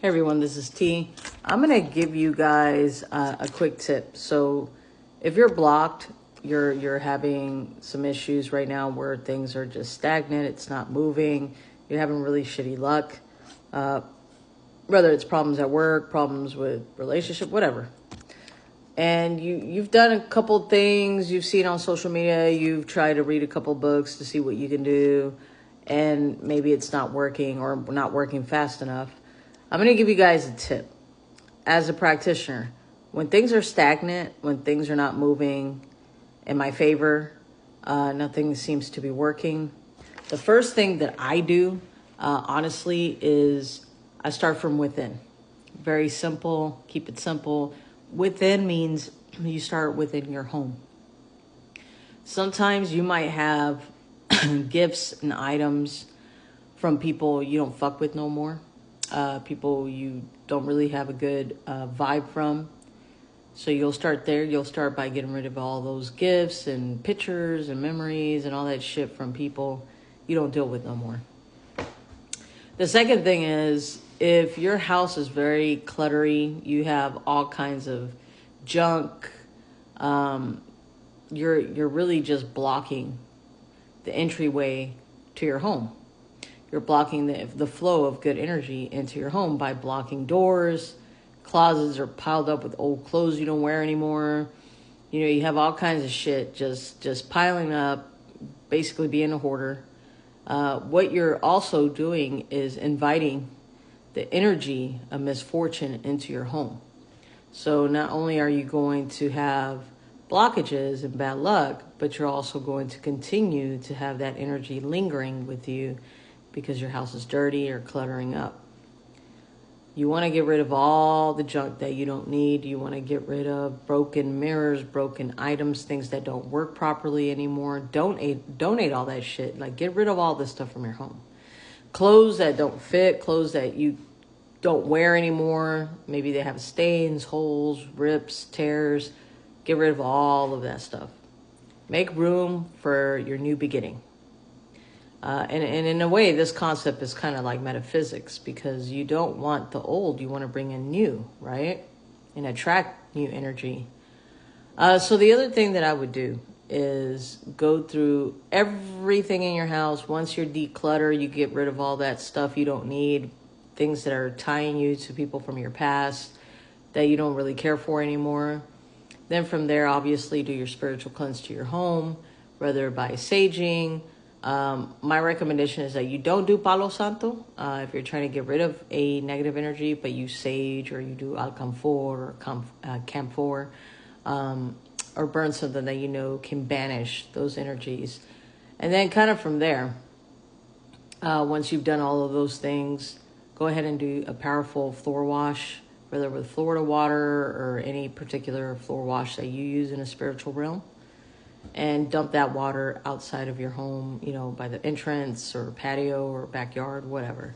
Hey everyone, this is T. I'm going to give you guys a quick tip. So if you're blocked, you're having some issues right now where things are just stagnant, it's not moving, you're having really shitty luck, whether it's problems at work, problems with relationship, whatever. And you've done a couple things, you've seen on social media, you've tried to read a couple books to see what you can do, and maybe it's not working or not working fast enough. I'm going to give you guys a tip. As a practitioner, when things are stagnant, when things are not moving in my favor, nothing seems to be working, the first thing that I do, honestly, is I start from within. Very simple, keep it simple. Within means you start within your home. Sometimes you might have gifts and items from people you don't fuck with no more. People you don't really have a good vibe from. So you'll start there. You'll start by getting rid of all those gifts and pictures and memories and all that shit from people you don't deal with no more. The second thing is, if your house is very cluttery, you have all kinds of junk, you're really just blocking the entryway to your home. You're blocking the flow of good energy into your home by blocking doors. Closets are piled up with old clothes you don't wear anymore. You know, you have all kinds of shit just piling up, basically being a hoarder. What you're also doing is inviting the energy of misfortune into your home. So not only are you going to have blockages and bad luck, but you're also going to continue to have that energy lingering with you because your house is dirty or cluttering up. You want to get rid of all the junk that you don't need. You want to get rid of broken mirrors, broken items, things that don't work properly anymore. Donate all that shit. Like, get rid of all this stuff from your home. Clothes that don't fit, clothes that you don't wear anymore. Maybe they have stains, holes, rips, tears. Get rid of all of that stuff. Make room for your new beginning. And in a way, this concept is kind of like metaphysics, because you don't want the old, you want to bring in new, right? And attract new energy. So the other thing that I would do is go through everything in your house. Once you're declutter, you get rid of all that stuff you don't need, things that are tying you to people from your past that you don't really care for anymore. Then from there, obviously, do your spiritual cleanse to your home, whether by saging. My recommendation is that you don't do Palo Santo if you're trying to get rid of a negative energy, but you sage or you do alcanfor or camphor, or burn something that you know can banish those energies. And then kind of from there, once you've done all of those things, go ahead and do a powerful floor wash, whether with Florida water or any particular floor wash that you use in a spiritual realm. And dump that water outside of your home, you know, by the entrance or patio or backyard, whatever.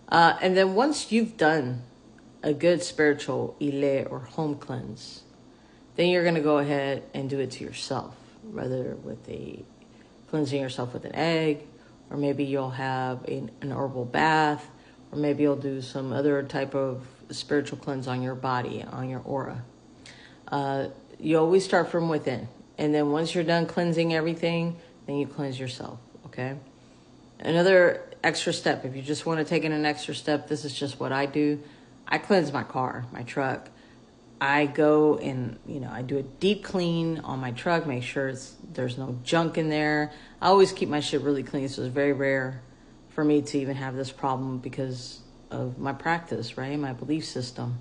And then once you've done a good spiritual ile or home cleanse, then you're going to go ahead and do it to yourself, whether with cleansing yourself with an egg, or maybe you'll have an herbal bath, or maybe you'll do some other type of spiritual cleanse on your body, on your aura. You always start from within. And then once you're done cleansing everything, then you cleanse yourself, okay? Another extra step, if you just want to take in an extra step, this is just what I do. I cleanse my car, my truck. I go and, I do a deep clean on my truck, make sure there's no junk in there. I always keep my shit really clean, so it's very rare for me to even have this problem because of my practice, right? My belief system.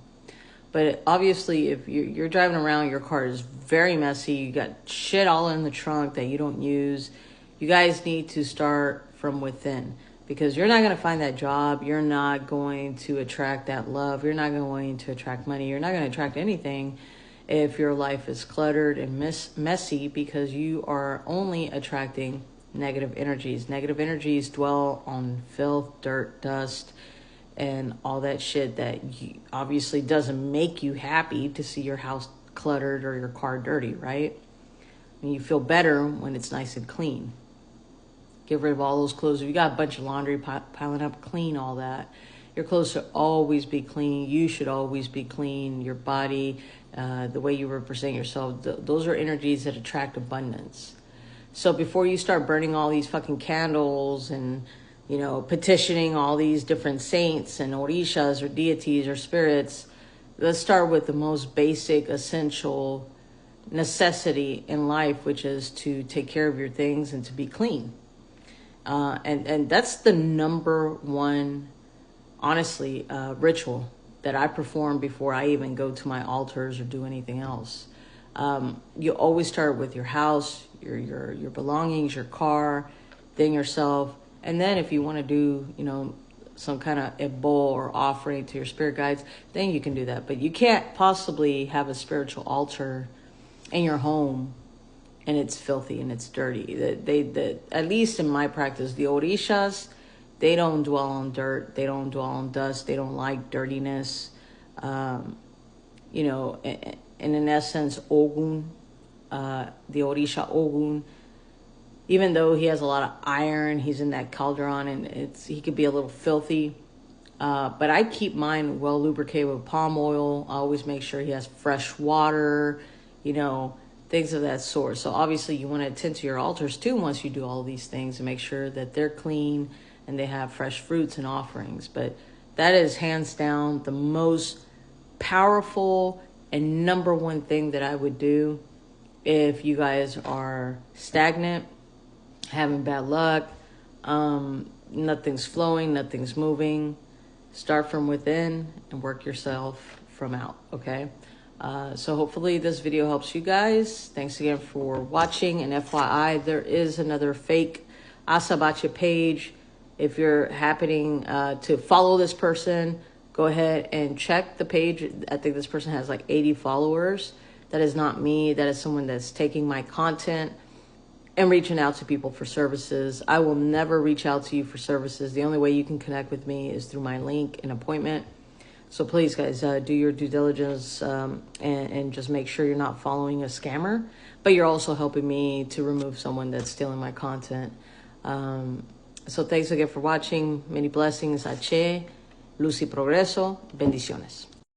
But obviously, if you're driving around, your car is very messy. You got shit all in the trunk that you don't use. You guys need to start from within, because you're not going to find that job. You're not going to attract that love. You're not going to attract money. You're not going to attract anything if your life is cluttered and messy, because you are only attracting negative energies. Negative energies dwell on filth, dirt, dust, and all that shit that obviously doesn't make you happy to see your house cluttered or your car dirty, right? And you feel better when it's nice and clean. Get rid of all those clothes. If you got a bunch of laundry piling up, clean all that. Your clothes should always be clean. You should always be clean. Your body, the way you represent yourself, those are energies that attract abundance. So before you start burning all these fucking candles and, you know, petitioning all these different saints and orishas or deities or spirits, let's start with the most basic, essential necessity in life, which is to take care of your things and to be clean. And that's the number one, honestly, ritual that I perform before I even go to my altars or do anything else. You always start with your house, your belongings, your car, then yourself. And then if you want to do, you know, some kind of a bowl or offering to your spirit guides, then you can do that. But you can't possibly have a spiritual altar in your home and it's filthy and it's dirty. They at least in my practice, the orishas, they don't dwell on dirt. They don't dwell on dust. They don't like dirtiness. You know, and in essence, Ogun, the Orisha Ogun, even though he has a lot of iron, he's in that cauldron and he could be a little filthy. But I keep mine well lubricated with palm oil. I always make sure he has fresh water, you know, things of that sort. So obviously you want to attend to your altars too once you do all these things and make sure that they're clean and they have fresh fruits and offerings. But that is hands down the most powerful and number one thing that I would do if you guys are stagnant, having bad luck, nothing's flowing, nothing's moving. Start from within and work yourself from out, okay? So hopefully this video helps you guys. Thanks again for watching. And FYI, there is another fake Asabache page. If you're happening to follow this person, go ahead and check the page. I think this person has like 80 followers. That is not me. That is someone that's taking my content and reaching out to people for services. I will never reach out to you for services. The only way you can connect with me is through my link and appointment. So please, guys, do your due diligence and just make sure you're not following a scammer, but you're also helping me to remove someone that's stealing my content. So thanks again for watching. Many blessings. Ache, luz y progreso. Bendiciones.